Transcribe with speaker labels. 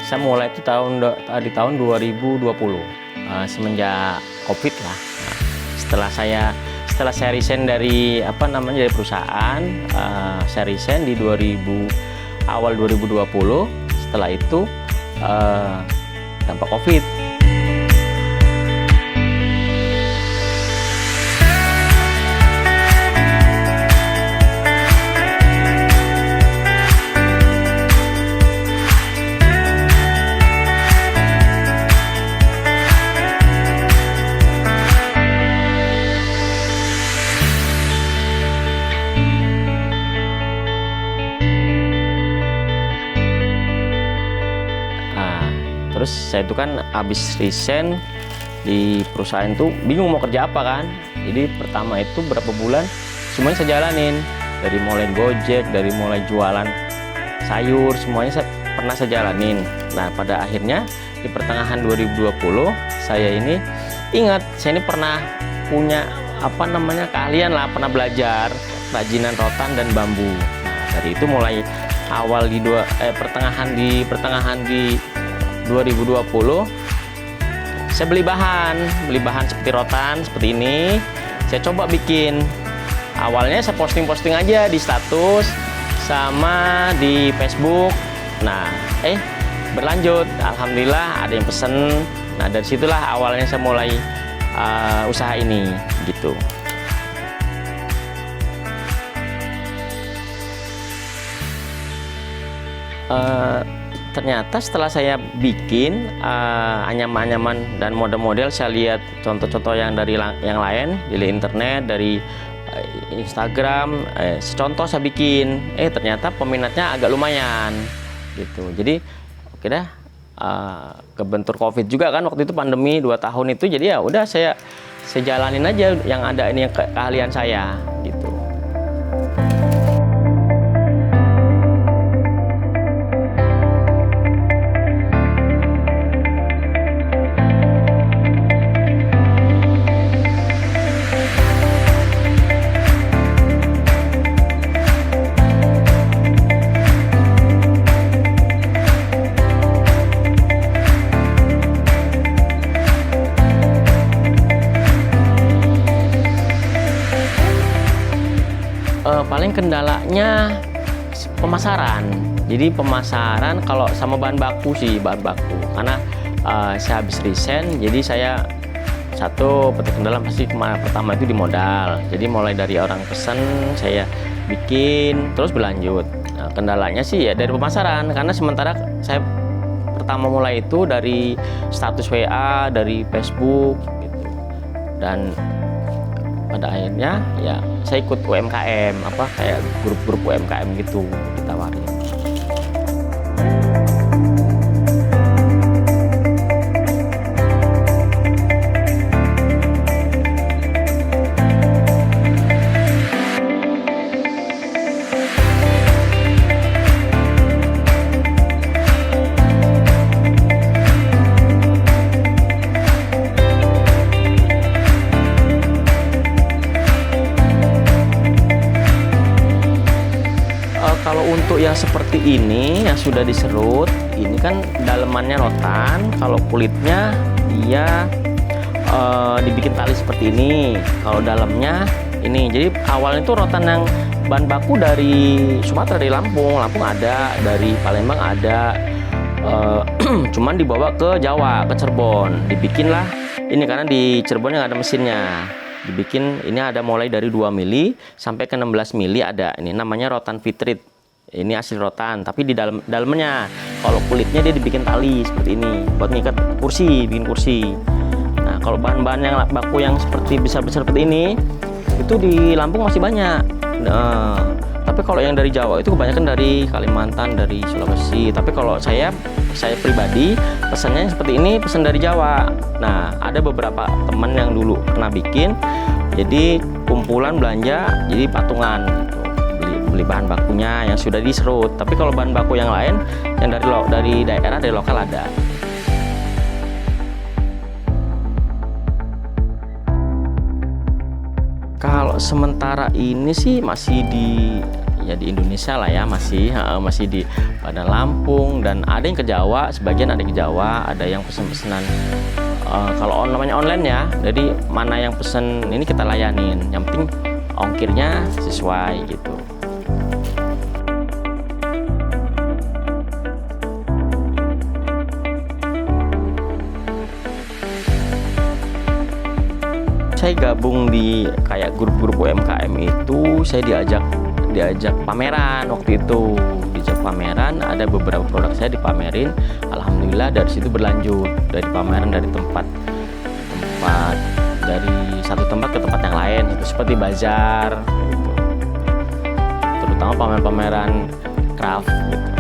Speaker 1: Saya mulai itu di tahun 2020, semenjak COVID lah. Nah, setelah saya resign dari dari perusahaan, saya resign di awal 2020. Setelah itu dampak COVID. Terus saya itu kan habis resign di perusahaan itu bingung mau kerja apa kan. Jadi pertama itu berapa bulan semuanya saya jalanin. Dari mulai Gojek, dari mulai jualan sayur, semuanya pernah saya jalanin. Nah pada akhirnya di pertengahan 2020 saya ini ingat saya ini pernah punya keahlian lah, pernah belajar kerajinan rotan dan bambu. Nah dari itu mulai awal pertengahan di 2020 saya beli bahan seperti rotan seperti ini. Saya coba bikin, awalnya saya posting aja di status sama di Facebook. Nah berlanjut, alhamdulillah ada yang pesen. Nah dari situlah awalnya saya mulai usaha ini gitu. Ternyata setelah saya bikin anyaman-anyaman dan model-model, saya lihat contoh-contoh yang dari yang lain di internet, dari Instagram, contoh saya bikin, ternyata peminatnya agak lumayan gitu. Jadi oke dah, kebentur COVID juga kan waktu itu, pandemi 2 tahun itu, jadi ya udah saya jalanin aja yang ada ini, yang keahlian saya gitu. Paling kendalanya pemasaran. Jadi pemasaran kalau sama bahan baku, karena saya habis resign, jadi saya kendala pasti pertama itu di modal. Jadi mulai dari orang pesen saya bikin terus berlanjut. Nah, kendalanya sih ya dari pemasaran, karena sementara saya pertama mulai itu dari status WA, dari Facebook gitu. Dan pada akhirnya ya saya ikut UMKM, kayak grup-grup UMKM gitu ditawarin. Kalau untuk yang seperti ini yang sudah diserut, ini kan dalemannya rotan, kalau kulitnya dia dibikin tali seperti ini. Kalau dalamnya ini, jadi awalnya itu rotan yang bahan baku dari Sumatera, dari Lampung ada, dari Palembang ada, cuman dibawa ke Jawa, ke Cirebon, dibikinlah ini karena di Cirebon yang ada mesinnya. Dibikin ini ada mulai dari 2 mili sampai ke 16 mili ada. Ini namanya rotan fitrit. Ini asli rotan, tapi di dalamnya kalau kulitnya dia dibikin tali seperti ini buat ngikat bikin kursi. Nah, kalau bahan-bahan yang baku yang seperti besar-besar seperti ini itu di Lampung masih banyak. Nah, tapi kalau yang dari Jawa itu kebanyakan dari Kalimantan, dari Sulawesi. Tapi kalau saya pribadi pesannya seperti ini, pesan dari Jawa. Nah, ada beberapa teman yang dulu pernah bikin, jadi kumpulan belanja, jadi patungan gitu. Beli bahan bakunya yang sudah diserut. Tapi kalau bahan baku yang lain yang dari daerah, dari lokal ada. Kalau sementara ini sih masih ya di Indonesia lah ya, masih di Bandar Lampung, dan ada yang ke Jawa, sebagian ada yang ke Jawa, ada yang pesan-pesanan kalau namanya online ya, jadi mana yang pesen ini kita layanin, yang penting ongkirnya sesuai gitu. Saya gabung di kayak grup-grup UMKM itu, saya diajak pameran waktu itu, diajak pameran, ada beberapa produk saya dipamerin, alhamdulillah dari situ berlanjut, dari pameran dari dari satu tempat ke tempat yang lain, itu seperti bazar gitu. Terutama pameran-pameran craft gitu.